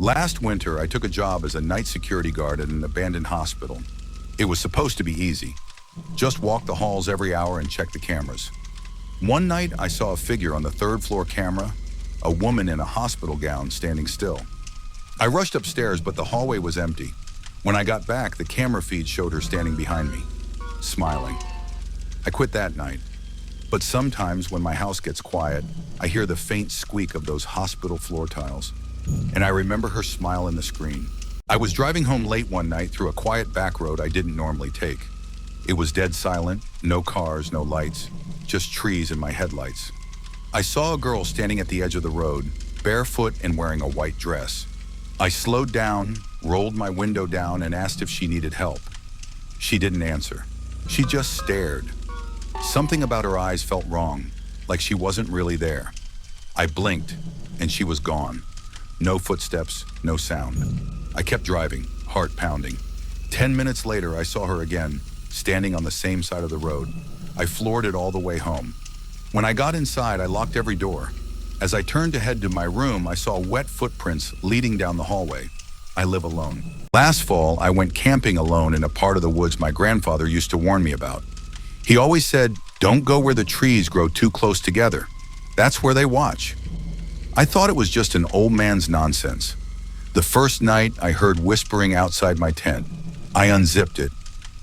Last winter, I took a job as a night security guard at an abandoned hospital. It was supposed to be easy. Just walk the halls every hour and check the cameras. One night, I saw a figure on the third floor camera, a woman in a hospital gown standing still. I rushed upstairs, but the hallway was empty. When I got back, the camera feed showed her standing behind me, smiling. I quit that night. But sometimes when my house gets quiet, I hear the faint squeak of those hospital floor tiles. And I remember her smile in the screen. I was driving home late one night through a quiet back road I didn't normally take. It was dead silent, no cars, no lights, just trees and my headlights. I saw a girl standing at the edge of the road, barefoot and wearing a white dress. I slowed down, rolled my window down, and asked if she needed help. She didn't answer. She just stared. Something about her eyes felt wrong, like she wasn't really there. I blinked, and she was gone. No footsteps, no sound. I kept driving, heart pounding. 10 minutes later, I saw her again, standing on the same side of the road. I floored it all the way home. When I got inside, I locked every door. As I turned to head to my room, I saw wet footprints leading down the hallway. I live alone. Last fall, I went camping alone in a part of the woods my grandfather used to warn me about. He always said, "Don't go where the trees grow too close together. That's where they watch." I thought it was just an old man's nonsense. The first night, I heard whispering outside my tent. I unzipped it.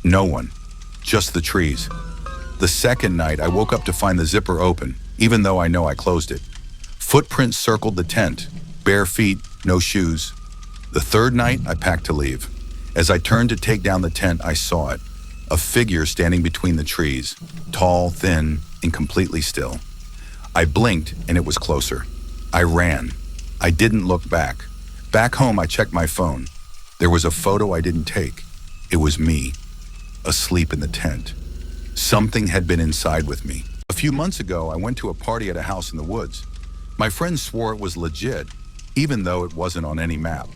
No one, just the trees. The second night, I woke up to find the zipper open, even though I know I closed it. Footprints circled the tent, bare feet, no shoes. The third night, I packed to leave. As I turned to take down the tent, I saw it. A figure standing between the trees, tall, thin, and completely still. I blinked, and it was closer. I ran. I didn't look back. Back home, I checked my phone. There was a photo I didn't take. It was me, asleep in the tent. Something had been inside with me. A few months ago, I went to a party at a house in the woods. My friends swore it was legit, even though it wasn't on any map.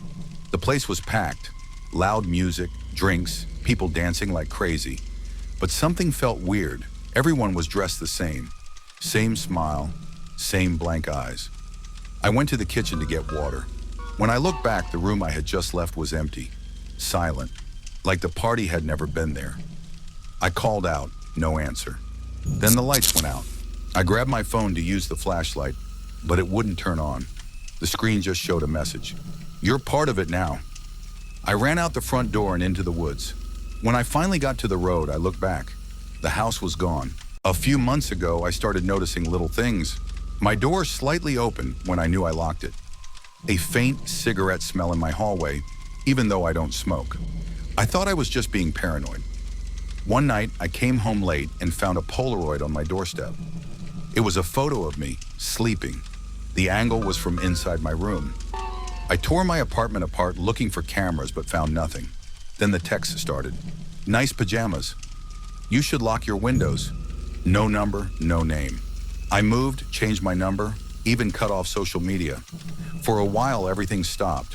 The place was packed. Loud music, drinks, people dancing like crazy. But something felt weird. Everyone was dressed the same. Same smile, same blank eyes. I went to the kitchen to get water. When I looked back, the room I had just left was empty, silent, like the party had never been there. I called out, no answer. Then the lights went out. I grabbed my phone to use the flashlight, but it wouldn't turn on. The screen just showed a message. "You're part of it now." I ran out the front door and into the woods. When I finally got to the road, I looked back. The house was gone. A few months ago, I started noticing little things. My door slightly opened when I knew I locked it. A faint cigarette smell in my hallway, even though I don't smoke. I thought I was just being paranoid. One night, I came home late and found a Polaroid on my doorstep. It was a photo of me, sleeping. The angle was from inside my room. I tore my apartment apart looking for cameras but found nothing. Then the text started. "Nice pajamas. You should lock your windows." No number, no name. I moved, changed my number, even cut off social media. For a while, everything stopped.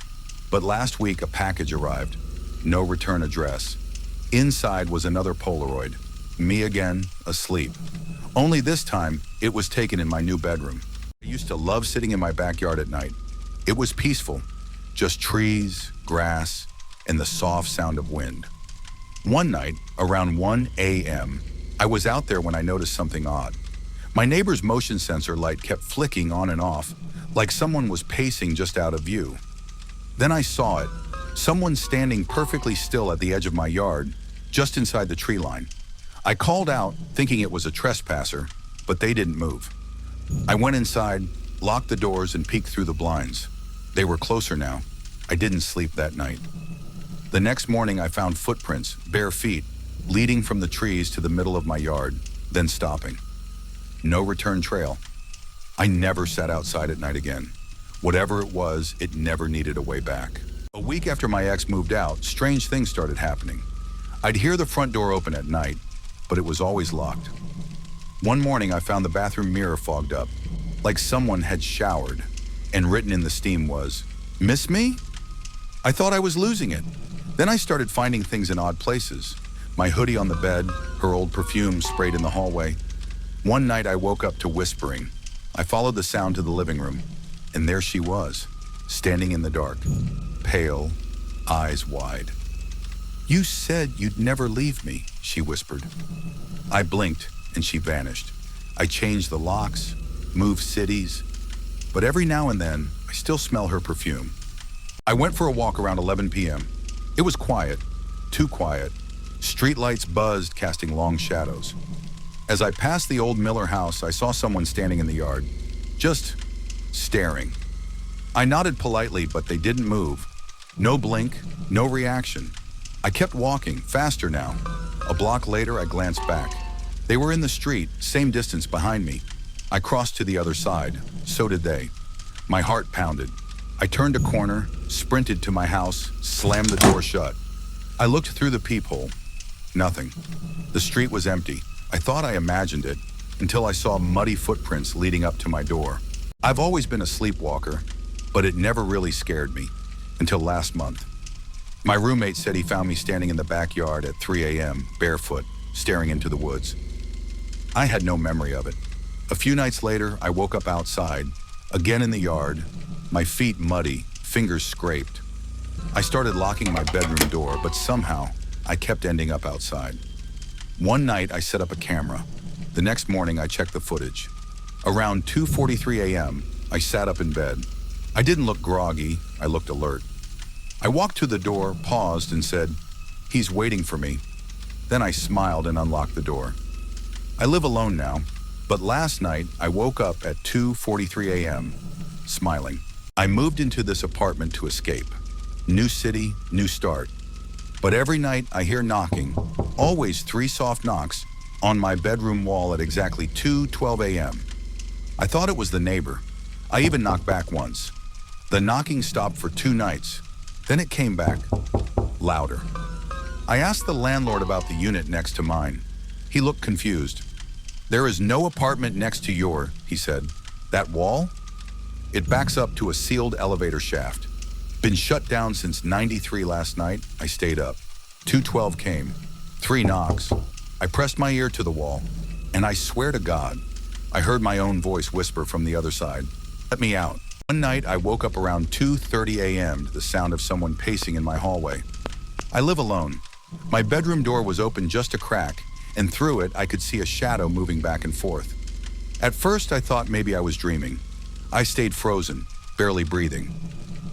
But last week, a package arrived. No return address. Inside was another Polaroid. Me again, asleep. Only this time, it was taken in my new bedroom. I used to love sitting in my backyard at night. It was peaceful. Just trees, grass, and the soft sound of wind. One night, around 1 a.m., I was out there when I noticed something odd. My neighbor's motion sensor light kept flicking on and off, like someone was pacing just out of view. Then I saw it, someone standing perfectly still at the edge of my yard, just inside the tree line. I called out, thinking it was a trespasser, but they didn't move. I went inside, locked the doors, and peeked through the blinds. They were closer now. I didn't sleep that night. The next morning, I found footprints, bare feet, leading from the trees to the middle of my yard, then stopping. No return trail. I never sat outside at night again. Whatever it was, it never needed a way back. A week after my ex moved out, strange things started happening. I'd hear the front door open at night, but it was always locked. One morning, I found the bathroom mirror fogged up, like someone had showered, and written in the steam was, "Miss me?" I thought I was losing it. Then I started finding things in odd places. My hoodie on the bed, her old perfume sprayed in the hallway. One night I woke up to whispering. I followed the sound to the living room, and there she was, standing in the dark, pale, eyes wide. "You said you'd never leave me," she whispered. I blinked and she vanished. I changed the locks, moved cities, but every now and then I still smell her perfume. I went for a walk around 11 p.m. It was quiet, too quiet. Streetlights buzzed, casting long shadows. As I passed the old Miller house, I saw someone standing in the yard, just staring. I nodded politely, but they didn't move. No blink, no reaction. I kept walking, faster now. A block later, I glanced back. They were in the street, same distance behind me. I crossed to the other side. So did they. My heart pounded. I turned a corner, sprinted to my house, slammed the door shut. I looked through the peephole. Nothing. The street was empty. I thought I imagined it, until I saw muddy footprints leading up to my door. I've always been a sleepwalker, but it never really scared me, until last month. My roommate said he found me standing in the backyard at 3 a.m., barefoot, staring into the woods. I had no memory of it. A few nights later, I woke up outside, again in the yard, my feet muddy, fingers scraped. I started locking my bedroom door, but somehow I kept ending up outside. One night, I set up a camera. The next morning, I checked the footage. Around 2:43 a.m., I sat up in bed. I didn't look groggy, I looked alert. I walked to the door, paused, and said, "He's waiting for me." Then I smiled and unlocked the door. I live alone now, but last night I woke up at 2:43 a.m., smiling. I moved into this apartment to escape. New city, new start. But every night I hear knocking, always 3 soft knocks, on my bedroom wall at exactly 2:12 a.m. I thought it was the neighbor. I even knocked back once. The knocking stopped for 2 nights. Then it came back, louder. I asked the landlord about the unit next to mine. He looked confused. "There is no apartment next to your," he said. "That wall? It backs up to a sealed elevator shaft. Been shut down since 93 last night." I stayed up. 2:12 came. 3 knocks. I pressed my ear to the wall, and I swear to God, I heard my own voice whisper from the other side, "Let me out." One night, I woke up around 2:30 a.m. to the sound of someone pacing in my hallway. I live alone. My bedroom door was open just a crack, and through it, I could see a shadow moving back and forth. At first, I thought maybe I was dreaming. I stayed frozen, barely breathing.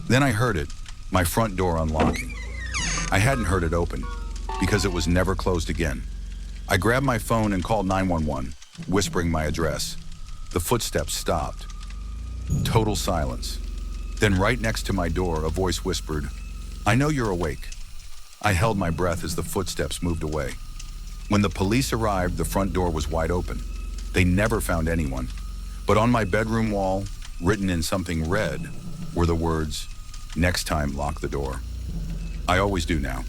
Then I heard it, my front door unlocking. I hadn't heard it open, because it was never closed again. I grabbed my phone and called 911, whispering my address. The footsteps stopped. Total silence. Then right next to my door, a voice whispered, "I know you're awake." I held my breath as the footsteps moved away. When the police arrived, the front door was wide open. They never found anyone. But on my bedroom wall, written in something red, were the words, "Next time, lock the door." I always do now.